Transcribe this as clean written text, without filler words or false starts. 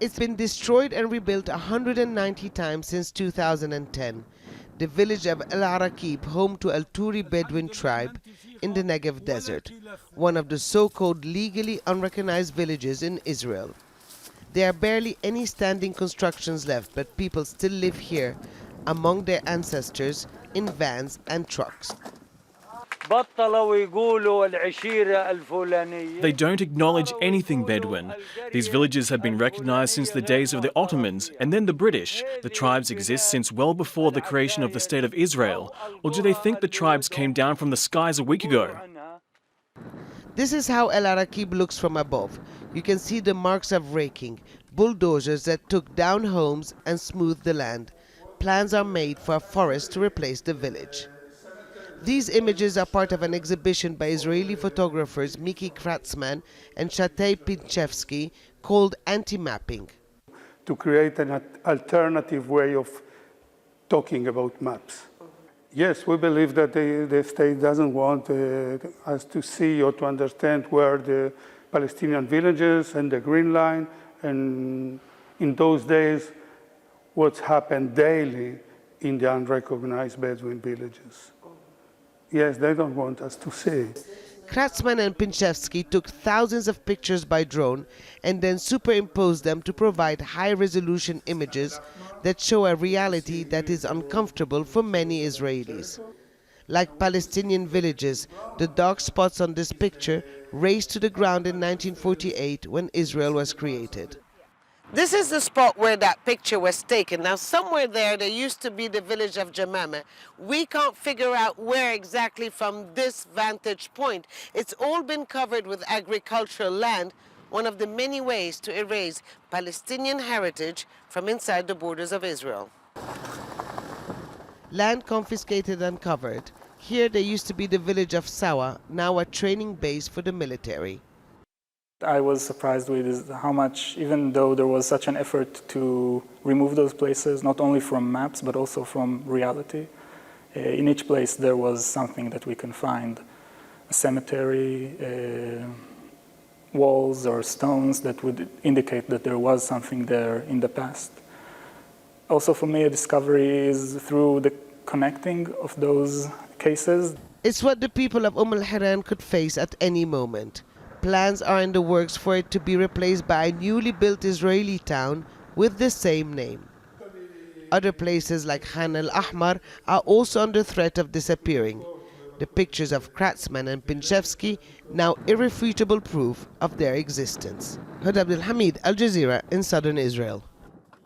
It's been destroyed and rebuilt 190 times since 2010. The village of al-Arakib, home to Al-Turi Bedouin tribe in the Negev desert, one of the so-called legally unrecognized villages in Israel. There are barely any standing constructions left, but people still live here among their ancestors in vans and trucks. They don't acknowledge anything Bedouin. These villages have been recognized since the days of the Ottomans and then the British. The tribes exist since well before the creation of the State of Israel. Or do they think the tribes came down from the skies a week ago? This is how al-Arakib looks from above. You can see the marks of raking, bulldozers that took down homes and smoothed the land. Plans are made for a forest to replace the village. These images are part of an exhibition by Israeli photographers MIKI KRASTMAN and SHABTAI PINCHEVSKY called Anti-Mapping. To create an alternative way of talking about maps. Yes, we believe that the state doesn't want us to see or to understand where the Palestinian villages and the Green Line, and in those days, what's happened daily in the unrecognized Bedouin villages. Yes, they don't want us to see. KRASTMAN and Pinchevsky took thousands of pictures by drone and then superimposed them to provide high-resolution images that show a reality that is uncomfortable for many Israelis. Like Palestinian villages, the dark spots on this picture razed to the ground in 1948 when Israel was created. This is the spot where that picture was taken. Now, somewhere there used to be the village of Jamama. We can't figure out where exactly from this vantage point. It's all been covered with agricultural land, one of the many ways to erase Palestinian heritage from inside the borders of Israel. Land confiscated and covered. Here there used to be the village of SAYAH, now a training base for the military. I was surprised with how much, even though there was such an effort to remove those places, not only from maps, but also from reality. In each place there was something that we can find. A cemetery, walls or stones that would indicate that there was something there in the past. Also for me, a discovery is through the connecting of those cases. It's what the people of al-Hiran could face at any moment. Plans are in the works for it to be replaced by a newly built Israeli town with the same name. Other places like Khan al-Ahmar are also under threat of disappearing. The pictures of KRASTMAN and Pinchevsky now irrefutable proof of their existence. Hoda Abdel-Hamid, Al Jazeera in southern Israel.